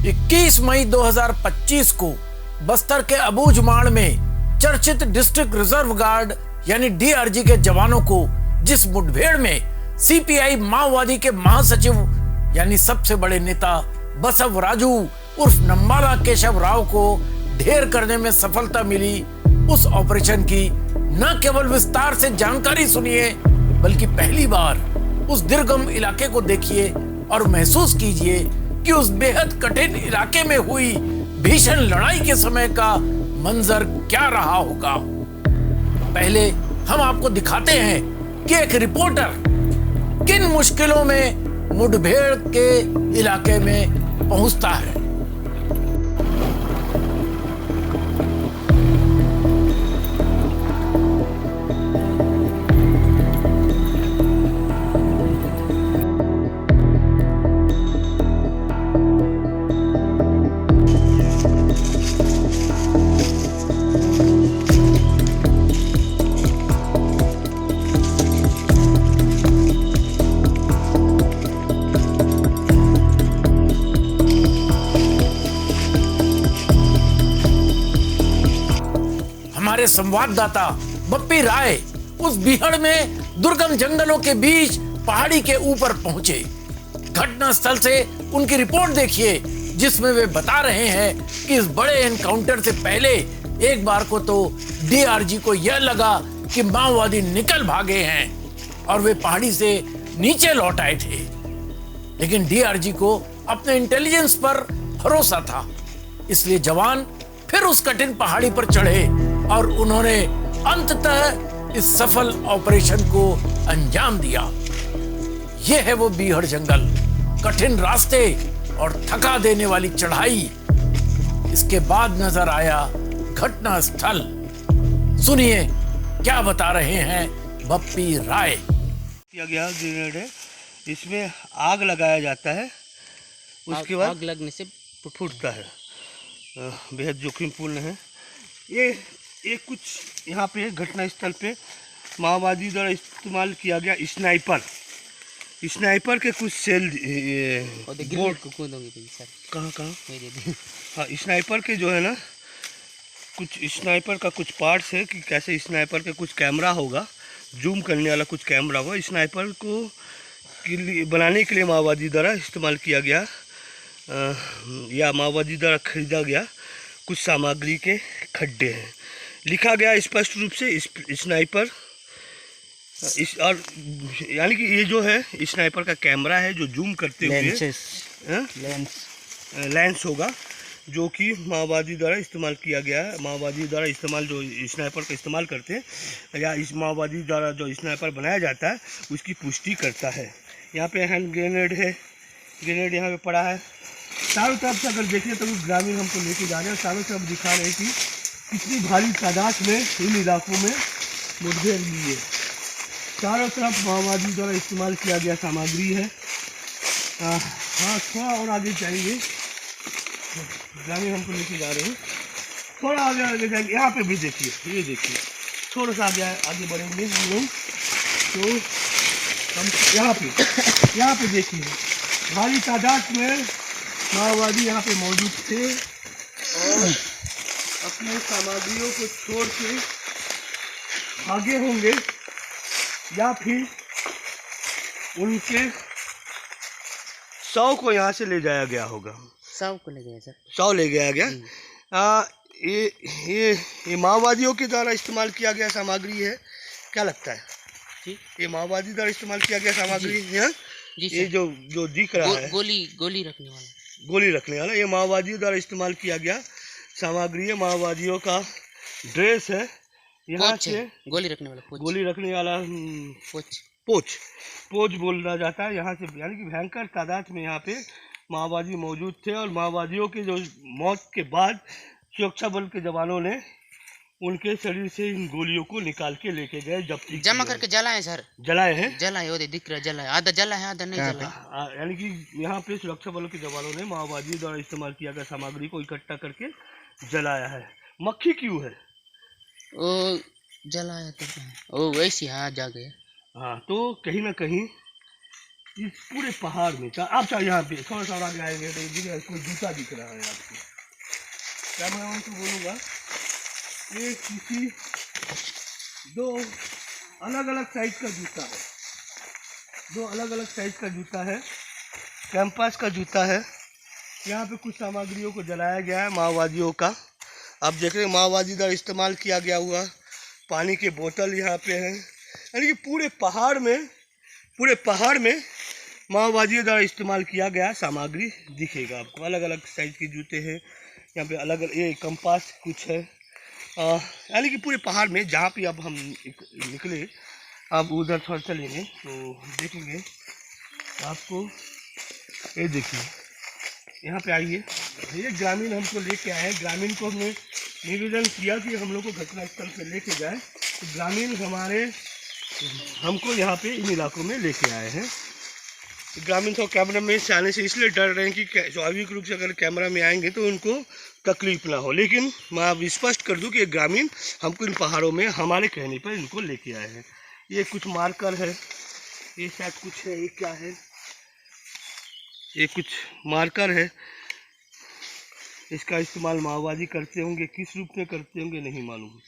21 मई 2025 को बस्तर के अबूझमाड़ में चर्चित डिस्ट्रिक्ट रिजर्व गार्ड यानी डीआरजी के जवानों को जिस मुठभेड़ में सीपीआई माओवादी के महासचिव यानी सबसे बड़े नेता बसव राजू उर्फ नंबाला केशव राव को ढेर करने में सफलता मिली, उस ऑपरेशन की न केवल विस्तार से जानकारी सुनिए बल्कि पहली बार उस दुर्गम इलाके को देखिए और महसूस कीजिए कि उस बेहद कठिन इलाके में हुई भीषण लड़ाई के समय का मंजर क्या रहा होगा। पहले हम आपको दिखाते हैं कि एक रिपोर्टर किन मुश्किलों में मुठभेड़ के इलाके में पहुंचता है। हमारे संवाददाता बप्पी राय उस बीहड़ में दुर्गम जंगलों के बीच पहाड़ी के ऊपर पहुंचे। घटना स्थल से उनकी रिपोर्ट देखिए जिसमें वे बता रहे हैं कि इस बड़े एनकाउंटर से पहले एक बार को तो डीआरजी को यह लगा कि माओवादी निकल भागे हैं और वे पहाड़ी से नीचे लौट आए थे, लेकिन डीआरजी को अपने इंटेलिजेंस पर भरोसा था, इसलिए जवान फिर उस कठिन पहाड़ी पर चढ़े और उन्होंने अंततः इस सफल ऑपरेशन को अंजाम दिया। यह है वो बीहड़ जंगल, कठिन रास्ते और थका देने वाली चढ़ाई। इसके बाद नजर आया घटना स्थल। सुनिए क्या बता रहे हैं बप्पी राय। किया गया ग्रेनेड है, इसमें आग लगाया जाता है, उसके बाद आग लगने से फूटता है। बेहद जोखिमपूर्ण है ये कुछ यहाँ पे घटना स्थल पे माओवादी द्वारा इस्तेमाल किया गया स्नाइपर के कुछ सेल बोर्ड कहाँ हाँ स्नाइपर के जो है ना कुछ स्नाइपर का कुछ पार्ट्स है कि कैसे स्नाइपर के कुछ कैमरा होगा, जूम करने वाला कुछ कैमरा होगा, स्नाइपर को बनाने के लिए माओवादी द्वारा इस्तेमाल किया गया या माओवादी द्वारा खरीदा गया कुछ सामग्री के खड्डे हैं। लिखा गया स्पष्ट रूप से स्नाइपर और यानी कि ये जो है स्नाइपर का कैमरा है जो जूम करते हुए लेंस होगा जो कि माओवादी द्वारा इस्तेमाल किया गया है। माओवादी द्वारा इस्तेमाल जो स्नाइपर का इस्तेमाल करते हैं या इस माओवादी द्वारा जो स्नाइपर बनाया जाता है उसकी पुष्टि करता है। यहाँ पे हैंड ग्रेनेड है, ग्रेनेड यहाँ पे पड़ा है। चारों तरफ से अगर देखें तो ग्रामीण हमको लेके जा रहे हैं, चारों तरफ दिखा रहे हैं कि कितनी भारी तादाद में इन इलाकों में मुठभेड़ हुई है। चारों तरफ माओवादी द्वारा इस्तेमाल किया गया सामग्री है। हाँ थोड़ा और आगे जाएंगे, ग्रामीण हमको लेके जा रहे हैं, थोड़ा आगे जाएंगे। यहाँ पे भी देखिए, ये देखिए थोड़ा सा आगे बढ़ेंगे हम लोग तो हम यहाँ पे देखिए भारी तादाद में माओवादी यहाँ पे मौजूद थे और अपने सामग्रियों को छोड़ के आगे होंगे या फिर उनके 100 को यहाँ से ले जाया गया होगा। 100 को ले गया सर, 100 ले गया गया। ये माओवादियों के द्वारा इस्तेमाल किया गया सामग्री है, क्या लगता है जी? ये माओवादी द्वारा इस्तेमाल किया गया सामग्री है। ये जो दिख रहा है गोली रखने वाला ये माओवादियों द्वारा इस्तेमाल किया गया सामग्री है। माओवादियों का ड्रेस है, यहाँ से गोली रखने वाला पोच बोला जाता है यहाँ से, यानी कि भयंकर तादाद में यहाँ पे माओवादी मौजूद थे और माओवादियों के जो मौत के बाद सुरक्षा बल के जवानों ने उनके शरीर से इन गोलियों को निकाल के लेके गए, जब्ती जमा करके जलाए सर, जलाए वो दिख रहा जलाए, आधा जला है आधा नहीं जला। यानी कि यहाँ पे सुरक्षा बलों के जवानों ने माओवादियों द्वारा इस्तेमाल किया गया सामग्री को इकट्ठा करके जलाया है। मक्खी क्यों है? वो जलाया तो वो वैसे हाथ जा गया। हाँ तो कहीं ना कहीं इस पूरे पहाड़ में आप चाहे यहाँ पे थोड़ा सा आगे आएंगे तो कोई जूता दिख रहा है आपको। क्या मैं उनको बोलूँगा, ये किसी दो अलग अलग साइज का जूता है, दो अलग अलग साइज का जूता है, कैंपस का जूता है। यहाँ पे कुछ सामग्रियों को जलाया गया है माओवादियों का। आप देख रहे हैं माओवादी द्वारा इस्तेमाल किया गया हुआ पानी के बोतल यहाँ पे हैं। यानी कि पूरे पहाड़ में माओवादियों द्वारा इस्तेमाल किया गया सामग्री दिखेगा आपको। अलग अलग साइज के जूते हैं यहाँ पे, अलग अलग ये कंपास कुछ है। यानी कि पूरे पहाड़ में जहाँ पे अब हम निकले, अब उधर थोड़ा चलेंगे तो देखेंगे आपको। ये देखिए यहाँ पे आइए, ये ग्रामीण हमको लेके आए हैं। ग्रामीण को हमने निवेदन किया कि हम लोग को घटनास्थल पे लेके जाए, तो ग्रामीण हमको यहाँ पे इन इलाकों में लेके आए हैं। ग्रामीण तो कैमरा में से आने से इसलिए डर रहे हैं कि स्वाभाविक रूप से अगर कैमरा में आएंगे तो उनको तकलीफ ना हो। लेकिन मैं अब स्पष्ट कर दूं कि ग्रामीण हमको इन पहाड़ों में हमारे कहने पर इनको लेके आए हैं। ये कुछ मार्कर है, ये शायद कुछ है, ये क्या है, ये कुछ मार्कर है। इसका इस्तेमाल माओवादी करते होंगे, किस रूप में करते होंगे नहीं मालूम।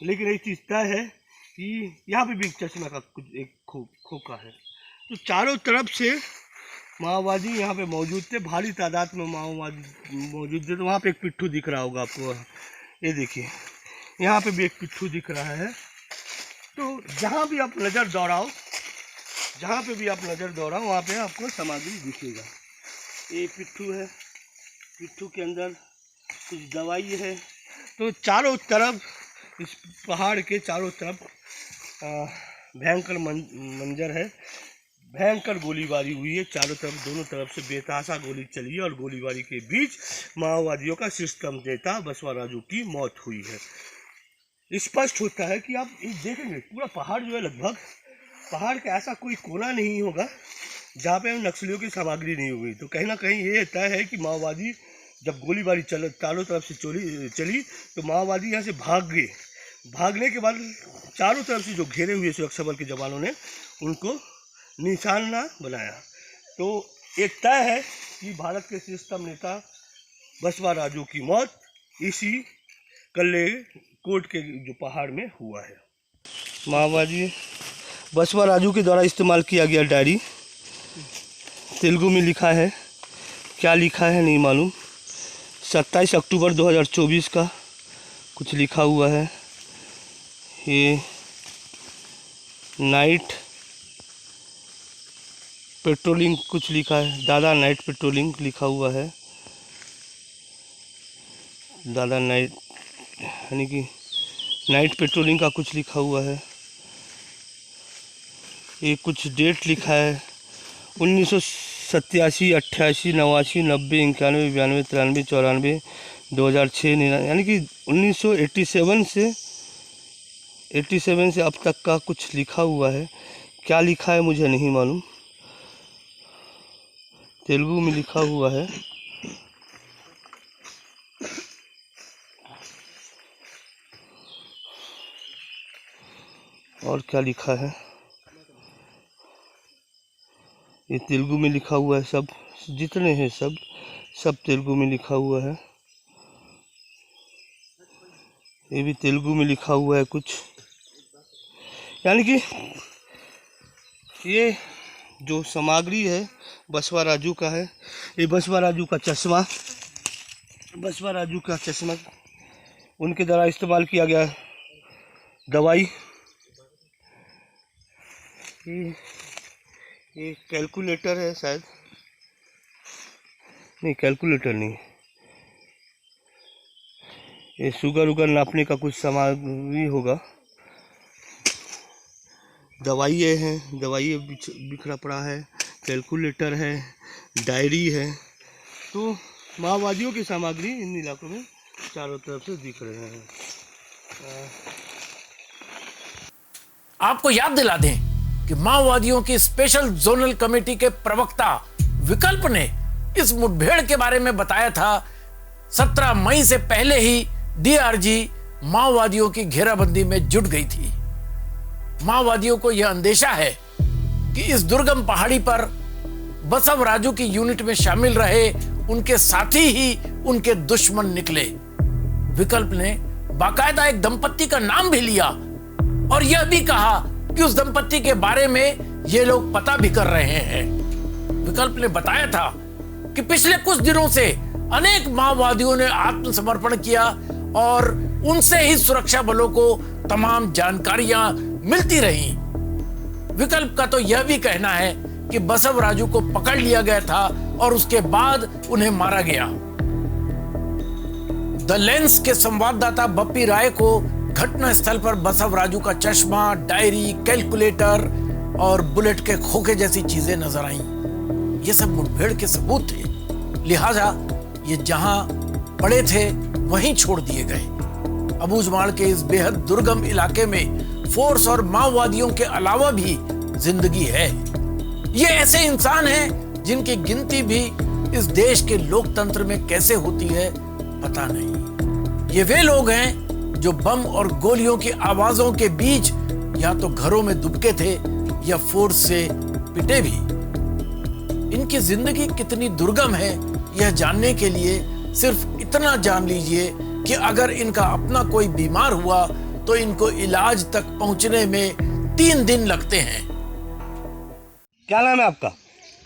लेकिन एक चीज़ तय है कि यहाँ पे भी चश्मा का कुछ एक खोखा है। तो चारों तरफ से माओवादी यहाँ पे मौजूद थे, भारी तादाद में माओवादी मौजूद थे। तो वहाँ पे एक पिट्ठू दिख रहा होगा आपको, ये देखिए यहाँ पे भी एक पिट्ठू दिख रहा है। तो जहाँ भी आप नज़र दौड़ाओ, वहाँ पे आपको सामग्री दिखेगा। ये पिट्ठू है, पिट्ठू के अंदर कुछ दवाई है। तो चारों तरफ, इस पहाड़ के चारों तरफ भयंकर मंजर है, भयंकर गोलीबारी हुई है। चारों तरफ, दोनों तरफ से बेतहाशा गोली चली है और गोलीबारी के बीच माओवादियों का सिस्टम नेता बसवा राजू की मौत हुई है। स्पष्ट होता है कि आप देखेंगे पूरा पहाड़ जो है, लगभग पहाड़ का ऐसा कोई कोना नहीं होगा जहाँ पे नक्सलियों की सामग्री नहीं होगी। तो कहीं ना कहीं ये तय है कि माओवादी जब गोलीबारी चारों तरफ से चली तो माओवादी यहाँ से भाग गए। भागने के बाद चारों तरफ से जो घेरे हुए सुरक्षा बल के जवानों ने उनको निशाना बनाया। तो एक तय है कि भारत के सिस्टम नेता बसवा राजू की मौत इसी कल्ले कोट के जो पहाड़ में हुआ है। माओवादी बसवा राजू के द्वारा इस्तेमाल किया गया डायरी, तेलुगु में लिखा है, क्या लिखा है नहीं मालूम। 27 अक्टूबर 2024 का कुछ लिखा हुआ है। ये नाइट पेट्रोलिंग कुछ लिखा है, दादा नाइट पेट्रोलिंग लिखा हुआ है। दादा नाइट यानी कि नाइट पेट्रोलिंग का कुछ लिखा हुआ है। ये कुछ डेट लिखा है, 1987, 88, 89, 90, 91, 92, 93, 94, 2006, यानी कि 1987 से अब तक का कुछ लिखा हुआ है। क्या लिखा है मुझे नहीं मालूम, तेलुगु में लिखा हुआ है। और क्या लिखा है, ये तेलुगु में लिखा हुआ है। सब जितने हैं सब तेलुगु में लिखा हुआ है। ये भी तेलुगु में लिखा हुआ है कुछ। यानी कि ये जो सामग्री है बसवा राजू का है। ये बसवा राजू का चश्मा, उनके द्वारा इस्तेमाल किया गया दवाई। ये कैलकुलेटर है शायद, नहीं कैलकुलेटर नहीं, ये शुगर उगर नापने का कुछ सामग्री होगा। दवाइयाँ हैं, दवाइयाँ बिखरा पड़ा है, कैलकुलेटर है, डायरी है। तो माओवादियों की सामग्री इन इलाकों में चारों तरफ से दिख रहे हैं। आपको याद दिला दें कि माओवादियों की स्पेशल जोनल कमेटी के प्रवक्ता विकल्प ने इस मुठभेड़ के बारे में बताया था। 17 मई से पहले ही डीआरजी माओवादियों की घेराबंदी में जुट गई थी। माओवादियों को यह अंदेशा है कि इस दुर्गम पहाड़ी पर बसव राजू की यूनिट में शामिल रहे उनके साथी ही उनके दुश्मन निकले। विकल्प ने बाकायदा एक दंपत्ति का नाम भी लिया और यह भी कहा कि उस दंपत्ति के बारे में ये लोग पता भी कर रहे हैं। विकल्प ने बताया था कि पिछले कुछ दिनों से अनेक माओवादियों ने आत्मसमर्पण किया और उनसे ही सुरक्षा बलों को तमाम जानकारियां मिलती रही। विकल्प का तो यह भी कहना है कि बसव राजू को पकड़ लिया गया था और उसके बाद उन्हें मारा गया। द लेंस के संवाददाता बप्पी राय को घटना स्थल पर बसव राजू का चश्मा, डायरी, कैलकुलेटर और बुलेट के खोखे जैसी चीजें नजर आईं। ये सब मुठभेड़ के सबूत थे, लिहाजा ये जहां पड़े थे वहीं छोड़ दिए गए। अबूझमाड़ के इस बेहद दुर्गम इलाके में फोर्स और माओवादियों के अलावा भी जिंदगी है। ये ऐसे इंसान हैं जिनकी गिनती भी इस देश के लोकतंत्र में कैसे होती है पता नहीं। ये वे लोग हैं जो बम और गोलियों की आवाजों के बीच या तो घरों में दुबके थे या फोर्स से पिटे भी। इनकी जिंदगी कितनी दुर्गम है यह जानने के लिए सिर्फ इतना जान लीजिए कि अगर इनका अपना कोई बीमार हुआ तो इनको इलाज तक पहुंचने में 3 दिन लगते हैं। क्या नाम है आपका?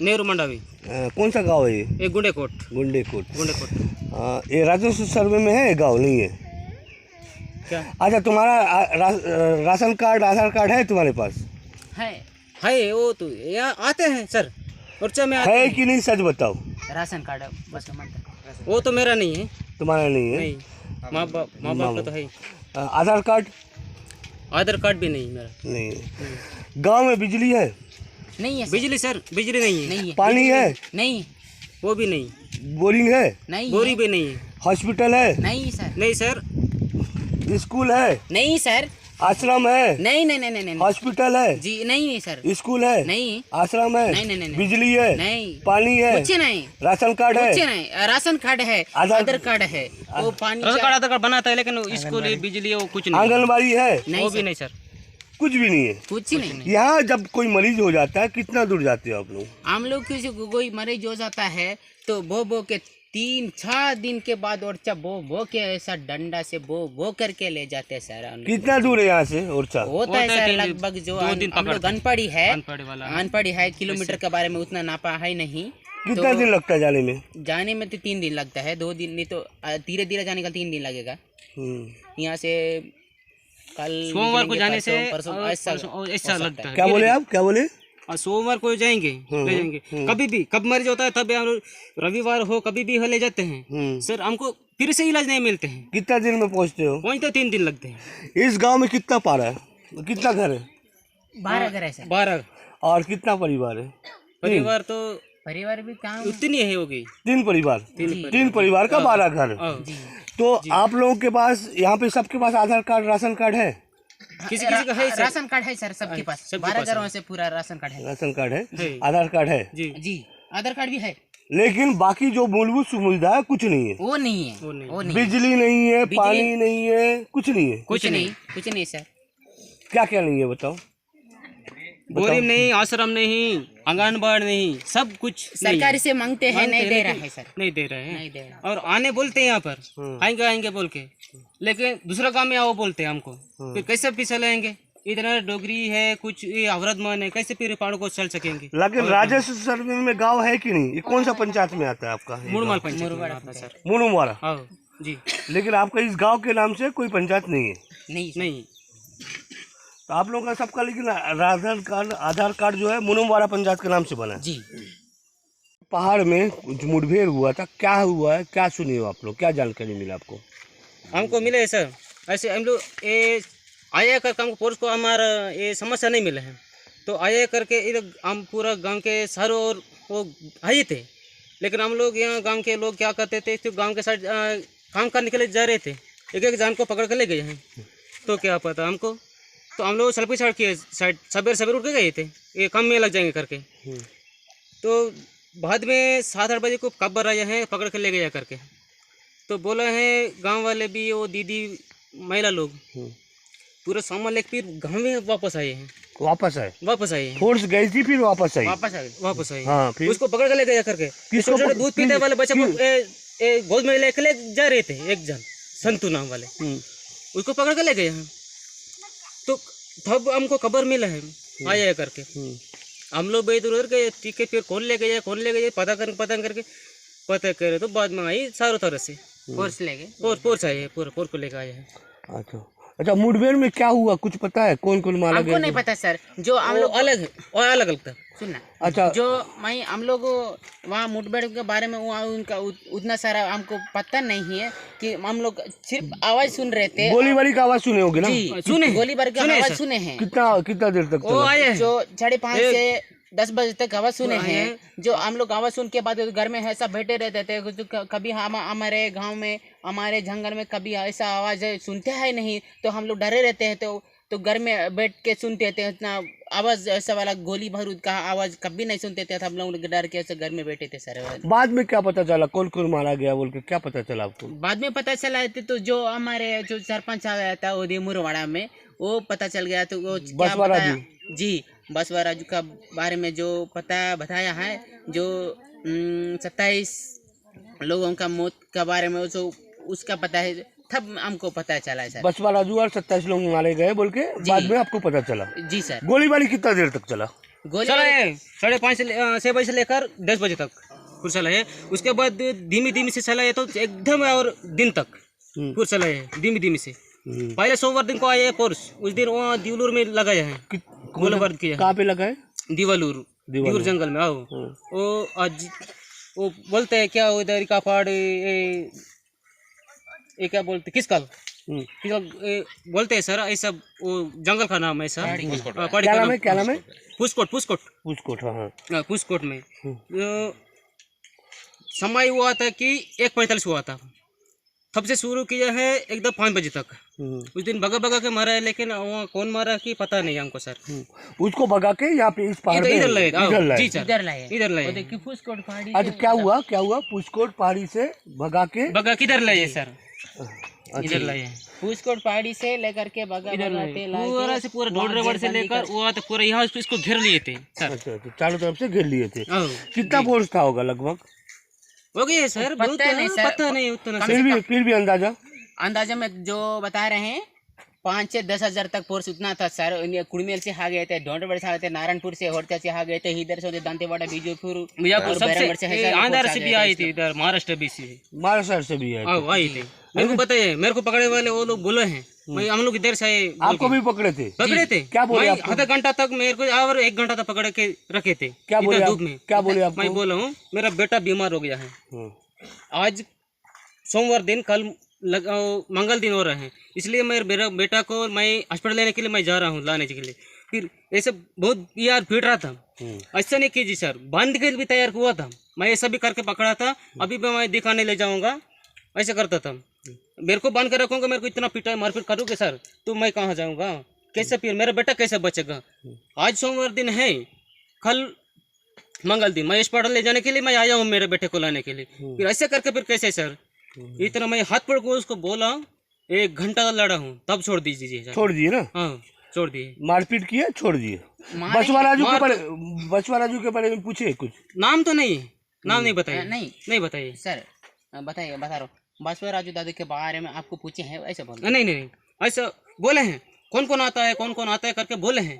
नेहरू मंडावी। कौन सा गांव है ये? एक गुंडेकोट। गुंडेकोट। ये राजस्व सर्वे में है, गांव नहीं है क्या? अच्छा, तुम्हारा राशन कार्ड, आधार कार्ड है तुम्हारे पास? है वो तो यहाँ आते हैं सर, पर्चा में आते है हैं। कि नहीं, सच बताओ। राशन कार्ड है बस, वो तो मेरा नहीं है। तुम्हारा नहीं है? नहीं, माँ बाप का तो है। आधार कार्ड? आधार कार्ड भी नहीं मेरा। नहीं है। गांव में बिजली है? नहीं है। बिजली सर, बिजली नहीं है। पानी है? नहीं, वो भी नहीं। बोरिंग है? नहीं, बोरी भी नहीं है। हॉस्पिटल है? नहीं सर। नहीं सर। स्कूल है? नहीं सर। आश्रम है? नहीं। हॉस्पिटल है? जी नहीं सर। स्कूल है? नहीं। आश्रम है? नहीं। बिजली है? नहीं। पानी है? कुछ नहीं। राशन कार्ड है? कुछ नहीं। राशन कार्ड है, आधार कार्ड है, वो पानी आधार कार्ड बनाता है, लेकिन स्कूल, बिजली वो कुछ नहीं। आंगनबाड़ी है? वो भी नहीं सर। कुछ भी नहीं है? कुछ ही नहीं। यहाँ जब कोई मरीज हो जाता है कितना दूर जाते हो आप लोग? हम लोग किसी को कोई मरीज हो जाता है तो बो के 3-6 दिन के बाद ओरछा बो के ऐसा डंडा से बो करके ले जाते हैं सर। कितना दूर है यहाँ से ओरछा? होता है सर लगभग, जो हम लोग अनपढ़ी है, किलोमीटर के बारे में उतना नापा है नहीं। कितना दिन लगता है जाने में? जाने में तो 3 दिन लगता है, 2 दिन नहीं तो धीरे जाने का 3 दिन लगेगा। यहाँ से कल सोमवार को जाने से ऐसा लगता है। क्या बोले आप? क्या बोले? सोमवार को जाएंगे, ले जाएंगे। कभी भी कब मरीज होता है तब हम रविवार हो कभी भी ले जाते हैं सर। हमको फिर से इलाज नहीं मिलते हैं। कितना दिन में पहुँचते हो? तो 3 दिन लगते हैं। इस गांव में कितना पारा है, कितना घर है? 12 घर है सर। 12। और कितना परिवार है? परिवार भी कहाँ उतनी है, हो गई 3 परिवार। 3 परिवार का 12 घर। तो आप लोगों के पास, यहाँ पे सबके पास आधार कार्ड, राशन कार्ड है? किसी का है सर। राशन कार्ड है सर सबके पास। 12 घरों से पूरा राशन कार्ड है। राशन कार्ड है, आधार कार्ड है? जी आधार कार्ड भी है, लेकिन बाकी जो मूलभूत सुविधा है कुछ नहीं है। वो नहीं है। बिजली नहीं है, पानी नहीं है, कुछ नहीं है। कुछ नहीं सर। क्या क्या नहीं है बताओ? बोरिंग नहीं, आश्रम नहीं, आंगनबाड़ी नहीं, सब कुछ सरकारी से मांगते हैं, नहीं दे रहा है सर। नहीं दे रहे हैं। और आने बोलते हैं यहाँ पर, आएंगे बोल के, लेकिन दूसरा काम में आओ बोलते हैं हमको। फिर कैसे पीछे लेंगे? इतना डोगरी है, कुछ अवरत मन है, कैसे फिर पहाड़ों को चल सकेंगे? लेकिन राजस्व सर्वे में गांव है कि नहीं? ये कौन सा पंचायत में आता है आपका? मुनुमाल पंचायत सर। मुनुमारा जी। लेकिन आपका इस गांव के नाम से कोई पंचायत नहीं है? नहीं। तो आप लोगों का सबका लेकिन आधार कार्ड जो है मुनुमारा पंचायत के नाम से बना है? जी। पहाड़ में जो मुठभेड़ हुआ था, क्या हुआ है, क्या सुनी हो आप लोग? क्या जानकारी मिला आपको? हमको मिले है सर, ऐसे हम लोग ये आया कर हमको पुलिस को हमारा ये समस्या नहीं मिला है, तो आया करके इधर हम पूरा गांव के सर और वो आए थे। लेकिन हम लोग यहाँ गांव के लोग क्या करते थे, तो गांव के साइड काम करने के लिए जा रहे थे, एक जान को पकड़ कर ले गए हैं। तो क्या पता हमको, तो हम लोग सड़क छाड़ किए, साइड सवेरे उठ के गए थे, ये काम में लग जाएंगे करके। तो बाद में 7-8 बजे को खबर आया है, पकड़ के ले गया करके। तो बोला है गांव वाले भी, वो दीदी महिला लोग पूरा सामान लेके फिर गाँव में वापस आए हैं। वापस आए? हैं फोर्स गई थी फिर वापस आई? वापस आए। हाँ, फिर उसको पकड़ के ले गया करके। छोटे छोटे दूध पीते वाले बच्चे को गोद में लेके ले जा रहे थे, एक जन संतू नाम वाले, उसको पकड़ के ले गए हैं। तो तब हमको खबर मिला है आया करके, हम लोग इधर उधर गए, ठीक है, फिर कौन ले गए पता करे तो बाद में आई सारों तरह से फोर्स ले गए, फोर्स आए हैं, पूरा फोर्स को लेकर आए हैं। अच्छा, मुठभेड़ में क्या हुआ कुछ पता है? कौन कौन मारा गया? हमको नहीं पता सर, जो हम लोग अलग था सुनना। अच्छा, जो हम लोग वहाँ मुठभेड़ के बारे में वहाँ उनका उतना सारा हमको पता नहीं है कि हम लोग सिर्फ आवाज सुन रहे थे। गोलीबारी का आवाज सुने होगे ना? सुने, गोलीबारी की आवाज सुने हैं। कितना देर तक वो आए हैं? जो 5:30 से 10 बजे तक आवाज सुने हैं। जो हम लोग आवाज सुन के बाद घर में ऐसा बैठे रहते थे, कभी हम हमारे गांव में हमारे जंगल में कभी ऐसा आवाज सुनते हैं नहीं, तो हम लोग डरे रहते हैं। तो घर में बैठ के सुनते थे, इतना आवाज ऐसा वाला गोली बारूद का आवाज कभी नहीं सुनते थे। हम लोग डर के ऐसे घर में बैठे थे सर। बाद में क्या पता चला कौन कौन मारा गया बोल के, क्या पता चला आपको? बाद में पता चला तो जो हमारे जो सरपंच आया था उदय मुरवाड़ा में, वो पता चल गया। तो वो क्या बताया जी, बसवा राजू का बारे में जो पता बताया है, जो 27 लोगों का मौत के बारे में जो उसका पता है, तब हमको पता चला है सर। बसवा राजू और 27 लोग मारे गए बोल के बाद में आपको पता चला? जी सर। गोलीबारी कितना देर तक चला? गोलीबारी 5:30 से 6 बजे से लेकर 10 बजे तक पूरा चला है। उसके बाद धीमी से चला है, तो एकदम और दिन तक पूरा चला है, धीमी से। पहले सोमवार दिन को आए हैं फोर्स, उस दिन वहाँ दिवलूर में लगाए हैं, गोलीबारी किया। कहाँ पे लगाए? दिवलूर जंगल में। आओ वो आज वो बोलते हैं क्या, उधर का पहाड़ ये क्या बोलते, किसकल बोलते हैं सर, ऐसा वो जंगल का नाम है सर। क्या नाम है? पुष्कोट। हाँ, पुष्कोट में समय हुआ था कि 1:45 हुआ था, तब से शुरू किया है एकदम 5 बजे तक। उस दिन भगा के मारा है, लेकिन वहाँ कौन मारा कि पता नहीं हमको सर। उसको भगा के यहाँ पे इस पहाड़ पे इधर लाए। इधर लाए। देखिए पुष्कोट पहाड़ी। अच्छा, क्या हुआ? पुष्कोट पहाड़ी से भगा किधर लाए सर? इधर लाए, पुष्कोट पहाड़ी से लेकर के पूरा से पूरा ढोलरेवाड़ से लेकर वो पूरा यहाँ इसको घेर लिए थे सर। अच्छा, चारों तरफ से घेर लिए थे। कितना फोर्स था होगा लगभग? हो गया सर, पता नहीं उतना। फिर भी अंदाजा में जो बता रहे हैं 5 से 10 हजार तक फोर्स उतना था सर। कुड़मेल से आ गए थे, ढोंडवाड़ से आ गए थे, नारायणपुर से होड़ता से आ गए थे, इधर से दांतेवाड़ा, बीजोपुर, आंध्र से भी आई थी, इधर महाराष्ट्र से भी आई थी। मेरे को बताइए, मेरे को पकड़े वाले वो लोग बोले हैं, हम लोग इधर से आए। आपको भी पकड़े थे? क्या बोले? आधा घंटा तक मेरे को और 1 घंटा तक पकड़ के रखे थे। क्या बोले धूप में? क्या बोले आपको? मैं बोला हूँ मेरा बेटा बीमार हो गया है, आज सोमवार दिन, कल मंगल दिन हो रहे हैं, इसलिए मेरा बेटा को मैं हॉस्पिटल लेने के लिए मैं जा रहा हूँ, लाने के लिए। फिर ऐसे बहुत यार भीड़ रहा था, ऐसा नहीं कीजिए सर, बांध के भी तैयार हुआ था, मैं ऐसा भी करके पकड़ा था, अभी भी मैं दिखाने ले जाऊंगा, ऐसा करता था। मेरे को बांध कर रखूंगा, मेरे को इतना पिटाई मारपीट करोगे सर, तो मैं कहाँ जाऊंगा, कैसे? फिर मेरा बेटा कैसे बचेगा? आज सोमवार दिन है, कल मंगल दिन, मैं हॉस्पिटल ले जाने के लिए मैं आया हूँ मेरे बेटे को लाने के लिए। फिर ऐसे करके फिर कैसे सर? इतना मैं हाथ पकड़ को उसको बोला, 1 घंटा लड़ा हूँ, तब छोड़ दीजिए सर। छोड़ दिए ना? हाँ, छोड़ दिए। मारपीट किया, छोड़ दिए। बसवा राजू के बारे में पूछे कुछ? नाम तो नहीं, नाम नहीं बताइए। नहीं बताइए सर, बताइए, बता रहा हूँ। बसवा राजू दादू के बारे में आपको पूछे हैं, ऐसा बोल? नहीं, ऐसा बोले हैं, कौन कौन आता है करके बोले हैं,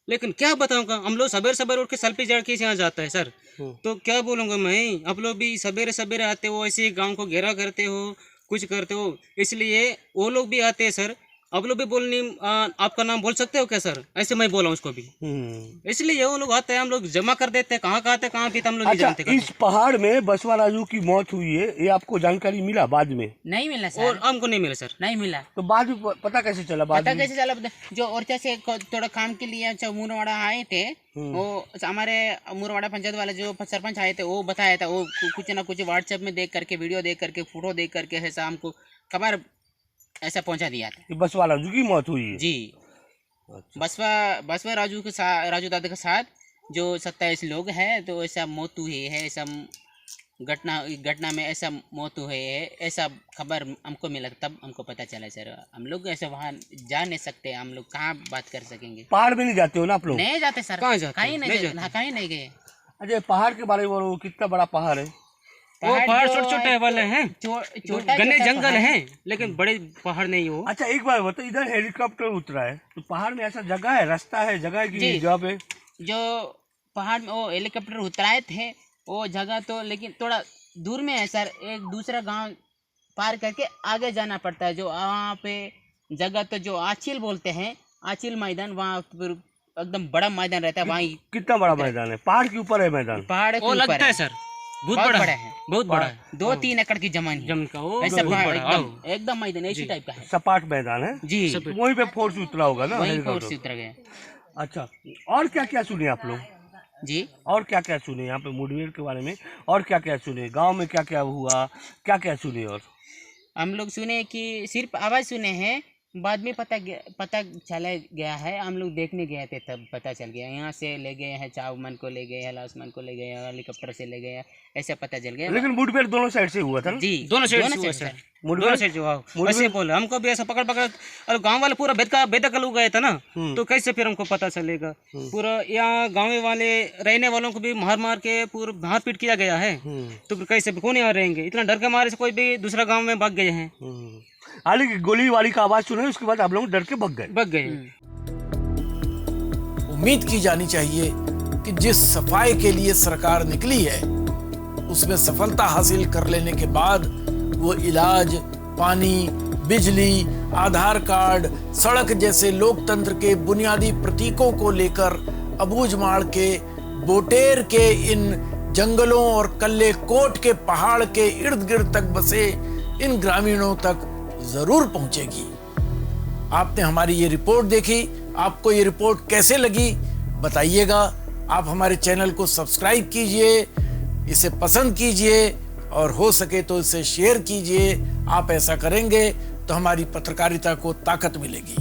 लेकिन क्या बताऊंगा। हम लोग सवेरे उठ के सेल्फी जड़ के यहाँ जाता है सर, तो क्या बोलूंगा मैं। आप लोग भी सवेरे आते हो, ऐसे गांव को घेरा करते हो, कुछ करते हो, इसलिए वो लोग भी आते हैं सर। आप लोग भी बोलनी, आपका नाम बोल सकते हो क्या सर? ऐसे मैं बोला उसको भी, इसलिए वो लोग आते हैं, हम लोग जमा कर देते हैं, कहाँ आते कहाँ भी हम लोग नहीं जानते। इस पहाड़ में बसवा राजू की मौत हुई है, ये आपको जानकारी मिला बाद में? नहीं मिला सर। और हमको नहीं मिला सर। नहीं मिला। तो बाद में पता कैसे चला? जो ओरछा से थोड़ा काम के लिए मुरवाड़ा आए थे, वो हमारे मुरवाड़ा पंचायत वाले जो सरपंच आए थे, वो बताया था, वो कुछ ना कुछ व्हाट्सएप में देख करके, वीडियो देख करके, फोटो देख करके ऐसा हमको खबर ऐसा पहुंचा दिया था। बसवा राजू की मौत हुई है? जी। अच्छा। बसवा राजू दादा के साथ जो 27 लोग हैं, तो ऐसा मौत हुई है, ऐसा घटना में ऐसा मौत हुई है, ऐसा खबर हमको मिला तब हमको पता चला सर। हम लोग ऐसे वहाँ जा नहीं सकते, हम लोग कहाँ बात कर सकेंगे। पहाड़ में नहीं जाते हो ना आप लोग? नहीं जाते सर, कहाँ जाते? कहीं नहीं नहीं जाते। हाँ, कहीं नहीं गए। अच्छा, पहाड़ के बारे में बोलो, कितना बड़ा पहाड़ है? वो पहाड़ जो छोटे छोटे वाले हैं, छोटा घने जंगल पहाड़ हैं, लेकिन बड़े पहाड़ नहीं हो। अच्छा एक बार बताओ, इधर हेलीकॉप्टर उतरा है तो पहाड़ में ऐसा जगह है, रास्ता है, जगह है कि जी। जगह पे? जो पहाड़ में वो हेलीकॉप्टर उतराए थे वो जगह तो, लेकिन थोड़ा दूर में है सर। एक दूसरा गांव पार करके आगे जाना पड़ता है। जो वहाँ पे जगह तो जो आचिल बोलते हैं, आचिल मैदान, वहाँ पर एकदम बड़ा मैदान रहता है। वहाँ कितना बड़ा मैदान है? पहाड़ के ऊपर है मैदान? पहाड़ के वो ऊपर लगता है सर, बहुत बड़ा है, है। बहुत बड़ा है। 2-3 एकड़ की जमीन है। जमीन का वो ऐसा बहुत पहाड़ बड़ा, एकदम मैदान ऐसी टाइप का है सपाट मैदान है? जी। वहीं पे फोर्स उतरा होगा ना वहीं हेलीकॉप्टर? फोर्स उतर गए अच्छा, और क्या क्या सुने आप लोग? जी। और क्या क्या सुने यहाँ पे मुठभेड़ के बारे में? और क्या क्या सुने गांव में? क्या क्या हुआ, क्या क्या सुने? और हम लोग सुने कि सिर्फ आवाज़ सुने हैं, बाद में पता चला गया है। हम लोग देखने गए थे तब पता चल गया। यहाँ से ले गए हैं, चावमन को ले गए हैं, लासमन को ले गए हैं, हेलीकॉप्टर से ले गए हैं, ऐसा पता चल गया। लेकिन मुठभेड़ दोनों साइड से हुआ था ना? जी, दोनों साइड से हुआ से सर, मुठभेड़- दोनों साइड से हुआ। ऐसे बोल हमको भी ऐसा पकड़ पकड़, और गांव वाले पूरा बेदखल हो गए थे ना, तो कैसे फिर हमको पता चलेगा? पूरा यहाँ गाँव वाले रहने वालों को भी मार मार के पूरा मारपीट किया गया है, तो फिर कैसे कौन यहाँ रहेंगे? इतना डर के मारे से कोई भी दूसरा गाँव में भाग गए हैं, हालांकि गोली वाली का आवाज सुने उसके बाद आप लोग डर के भाग गए। भाग गए। उम्मीद की जानी चाहिए कि जिस सफाई के लिए सरकार निकली है उसमें सफलता हासिल कर लेने के बाद वो इलाज, पानी, बिजली, आधार कार्ड, सड़क जैसे लोकतंत्र के बुनियादी प्रतीकों को लेकर अबूझमाड़ के बोटेर के इन जंगलों और कल्ले कोट के पहाड़ के इर्द गिर्द तक बसे इन ग्रामीणों तक जरूर पहुंचेगी। आपने हमारी ये रिपोर्ट देखी, आपको ये रिपोर्ट कैसे लगी बताइएगा। आप हमारे चैनल को सब्सक्राइब कीजिए, इसे पसंद कीजिए और हो सके तो इसे शेयर कीजिए। आप ऐसा करेंगे तो हमारी पत्रकारिता को ताकत मिलेगी।